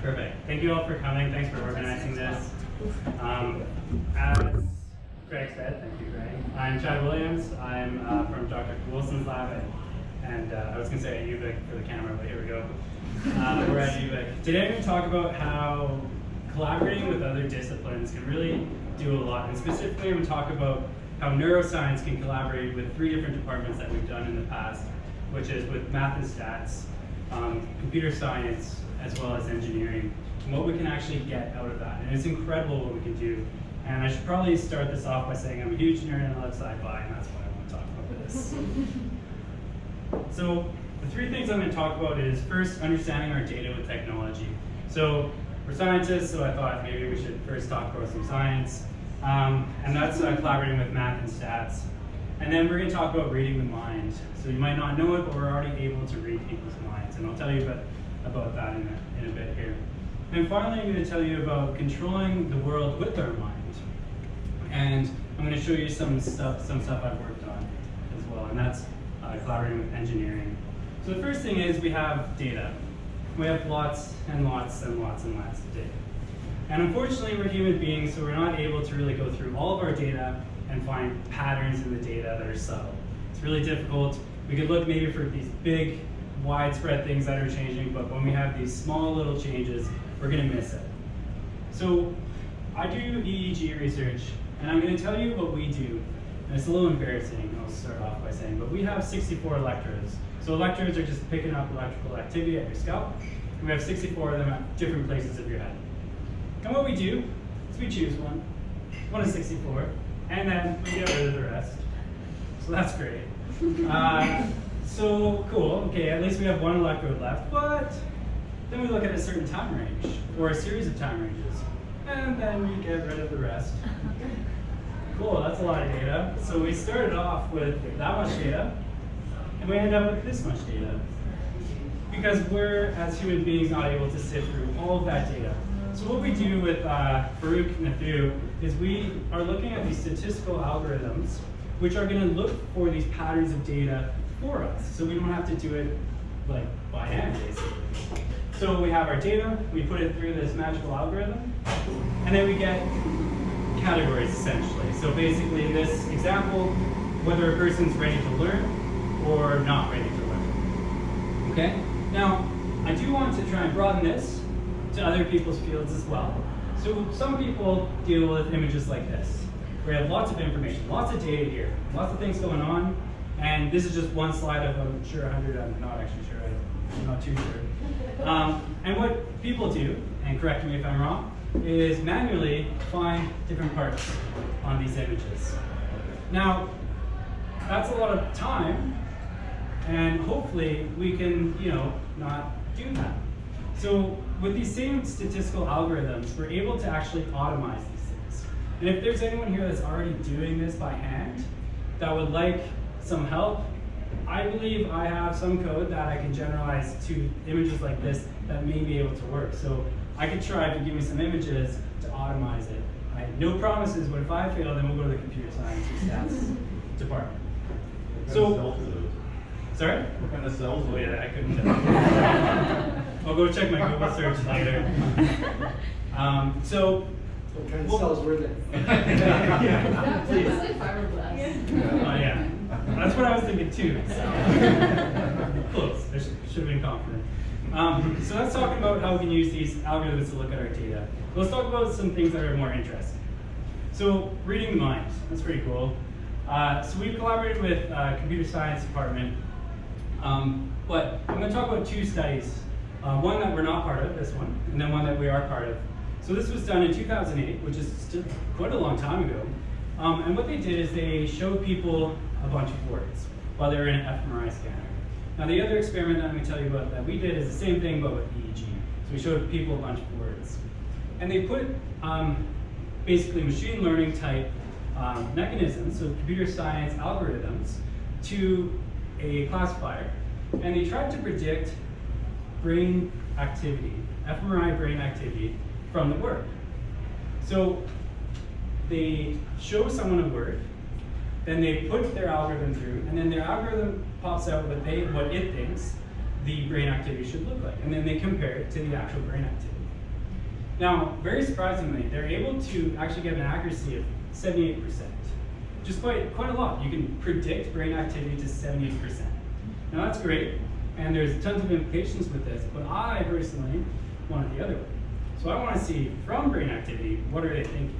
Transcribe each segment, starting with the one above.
Perfect. Thank you all for coming. Thanks for organizing this. As Greg said, thank you, Greg. I'm Chad Williams. I'm from Dr. Wilson's lab, and I was going to say at UVic for the camera, but here we go. We're at UVic. Today I'm going to talk about how collaborating with other disciplines can really do a lot. And specifically, I'm going to talk about how neuroscience can collaborate with 3 different departments that we've done in the past, which is with math and stats, computer science, as well as engineering, and what we can actually get out of that. And it's incredible what we can do. And I should probably start this off by saying I'm a huge nerd and I love sci-fi, and that's why I want to talk about this. So the 3 things I'm going to talk about is first, understanding our data with technology. So we're scientists, so I thought maybe we should first talk about some science. And that's collaborating with math and stats. And then we're going to talk about reading the mind. So you might not know it, but we're already able to read people's minds. And I'll tell you about that in a bit here. And finally, I'm going to tell you about controlling the world with our mind. And I'm going to show you some stuff I've worked on as well, and that's collaborating with engineering. So the first thing is we have data. We have lots and lots and lots and lots of data. And unfortunately, we're human beings, so we're not able to really go through all of our data and find patterns in the data that are subtle. It's really difficult. We could look maybe for these big, widespread things that are changing, but when we have these small little changes, we're going to miss it. So I do EEG research, and I'm going to tell you what we do. And it's a little embarrassing, I'll start off by saying, but we have 64 electrodes. So electrodes are just picking up electrical activity at your scalp. And we have 64 of them at different places of your head. And what we do is we choose one of 64, and then we get rid of the rest. So that's great. So cool, okay, at least we have 1 electrode left, but then we look at a certain time range, or a series of time ranges, and then we get rid of the rest. Cool, that's a lot of data. So we started off with that much data, and we end up with this much data. Because we're, as human beings, not able to sift through all of that data. So what we do with Farouk Nathu is we are looking at these statistical algorithms which are going to look for these patterns of data for us. So we don't have to do it like by hand, basically. So we have our data, we put it through this magical algorithm, and then we get categories, essentially. So basically, in this example, whether a person's ready to learn or not ready to learn. Okay? Now, I do want to try and broaden this to other people's fields as well. So some people deal with images like this. We have lots of information, lots of data here, lots of things going on, and this is just one slide of, I'm sure, 100, I'm not actually sure, I'm not too sure. And what people do, and correct me if I'm wrong, is manually find different parts on these images. Now, that's a lot of time, and hopefully we can, not do that. So with these same statistical algorithms, we're able to actually automize these things. And if there's anyone here that's already doing this by hand that would like some help, I believe I have some code that I can generalize to images like this that may be able to work. So I could try to give me some images to automize it. I have no promises, but if I fail, then we'll go to the computer science or stats department. So, sorry? What kind of cells? Oh yeah, I couldn't tell. I'll go check my Google search later. What kind of cells were they? Yeah. Please. Fibroblasts. Oh yeah, that's what I was thinking too. So. Close. I should have been confident. So let's talk about how we can use these algorithms to look at our data. Let's talk about some things that are more interesting. So reading the mind, that's pretty cool. So we've collaborated with computer science department, but I'm going to talk about 2 studies. One that we're not part of, this one, and then one that we are part of. So this was done in 2008, which is still quite a long time ago. And what they did is they showed people a bunch of words while they were in an fMRI scanner. Now the other experiment that I'm going to tell you about that we did is the same thing, but with EEG. So we showed people a bunch of words. And they put basically machine learning type mechanisms, so computer science algorithms, to a classifier. And they tried to predict brain activity, fMRI brain activity, from the word. So they show someone a word, then they put their algorithm through, and then their algorithm pops out what it thinks the brain activity should look like. And then they compare it to the actual brain activity. Now, very surprisingly, they're able to actually get an accuracy of 78%, which is quite a lot. You can predict brain activity to 78%. Now that's great, and there's tons of implications with this, but I personally want it the other way. So I want to see from brain activity, what are they thinking?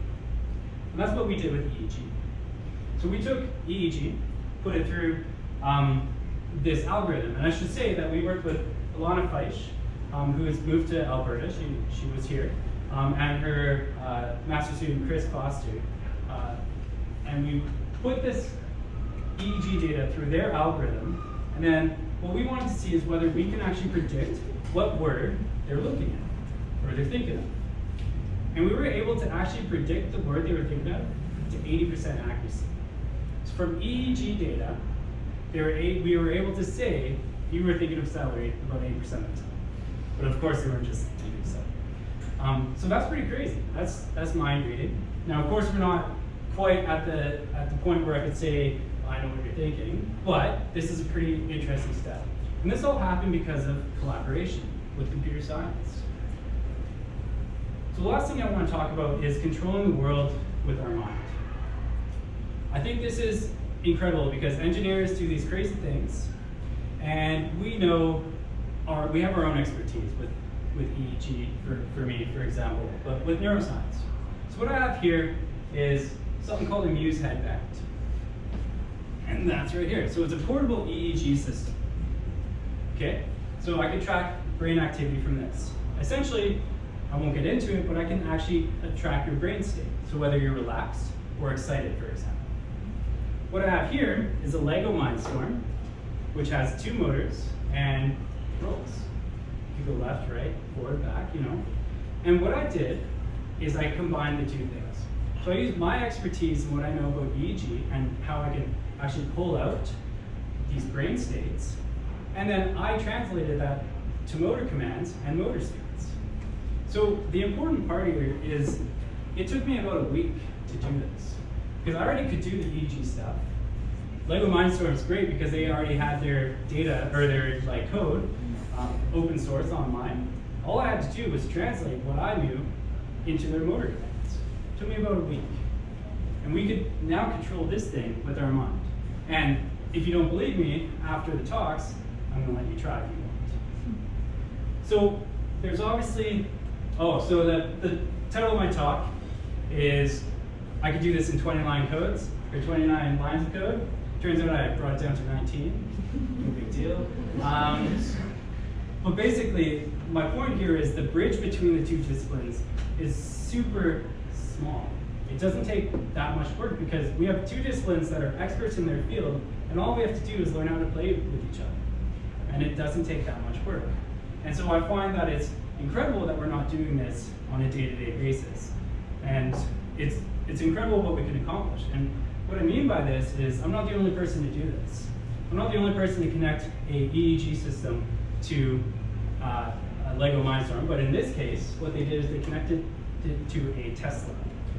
And that's what we did with EEG. So we took EEG, put it through this algorithm, and I should say that we worked with Alana Feisch, who has moved to Alberta. She was here, and her master's student Chris Foster, and we put this EEG data through their algorithm, and then what we wanted to see is whether we can actually predict what word they're looking at or they're thinking of. And we were able to actually predict the word they were thinking of to 80% accuracy. So from EEG data, we were able to say you were thinking of celery about 80% of the time. But of course, they weren't just thinking of celery. So that's pretty crazy. That's mind reading. Now, of course, we're not quite at the point where I could say, I know what you're thinking, but this is a pretty interesting step. And this all happened because of collaboration with computer science. So the last thing I want to talk about is controlling the world with our mind. I think this is incredible because engineers do these crazy things, and we have our own expertise with EEG, for me, for example, but with neuroscience. So what I have here is something called a Muse headband. And that's right here. So it's a portable EEG system. Okay? So I can track brain activity from this. Essentially, I won't get into it, but I can actually track your brain state. So whether you're relaxed or excited, for example. What I have here is a Lego Mindstorm, which has 2 motors and rolls. You go left, right, forward, back, you know. And what I did is I combined the 2 things. So I used my expertise and what I know about EEG and how I can actually pull out these brain states, and then I translated that to motor commands and motor states. So the important part here is it took me about a week to do this, because I already could do the EEG stuff. Lego Mindstorm is great because they already had their data, or their code, open source online. All I had to do was translate what I knew into their motor commands. It took me about a week. And we could now control this thing with our mind. And if you don't believe me, after the talks, I'm gonna let you try if you want. So there's obviously, so the title of my talk is, I could do this in 29 codes, or 29 lines of code. Turns out I brought it down to 19, no big deal. But basically, my point here is the bridge between the 2 disciplines is super small. It doesn't take that much work because we have 2 disciplines that are experts in their field, and all we have to do is learn how to play with each other. And it doesn't take that much work. And so I find that it's incredible that we're not doing this on a day-to-day basis. And it's incredible what we can accomplish. And what I mean by this is I'm not the only person to do this. I'm not the only person to connect a EEG system to a Lego Mindstorm, but in this case, what they did is they connected it to a Tesla.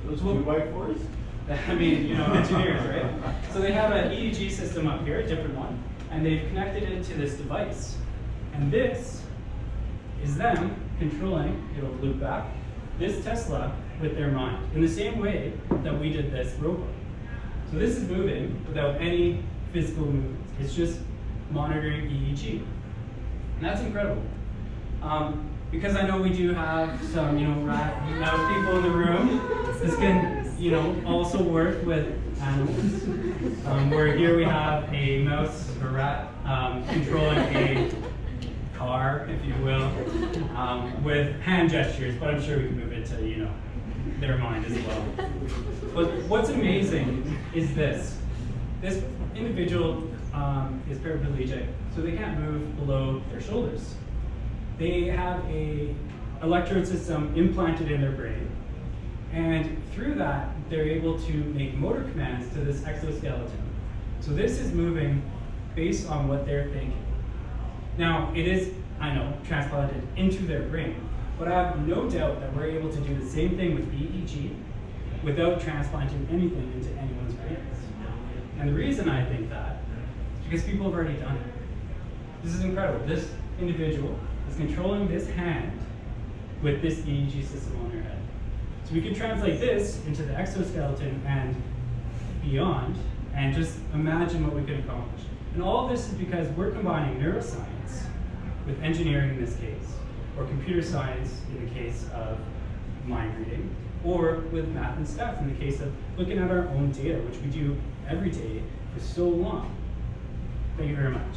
Those 2x4s? I mean, engineers, right? So they have an EEG system up here, a different one, and they've connected it to this device. And this is them controlling, it'll loop back, this Tesla with their mind, in the same way that we did this robot. So this is moving without any physical movement. It's just monitoring EEG. And that's incredible. Because I know we do have some, rat mouse people in the room. This can, also work with animals. Where here we have a mouse or rat controlling a car, if you will, with hand gestures. But I'm sure we can move it to, their mind as well. But what's amazing is this. This individual is paraplegic, so they can't move below their shoulders. They have an electrode system implanted in their brain, and through that, they're able to make motor commands to this exoskeleton. So this is moving based on what they're thinking. Now, it is, I know, transplanted into their brain, but I have no doubt that we're able to do the same thing with EEG without transplanting anything into anyone's brains. And the reason I think that is because people have already done it. This is incredible. This individual is controlling this hand with this EEG system on your head. So we can translate this into the exoskeleton and beyond, and just imagine what we could accomplish. And all of this is because we're combining neuroscience with engineering in this case, or computer science in the case of mind reading, or with math and stuff in the case of looking at our own data, which we do every day for so long. Thank you very much.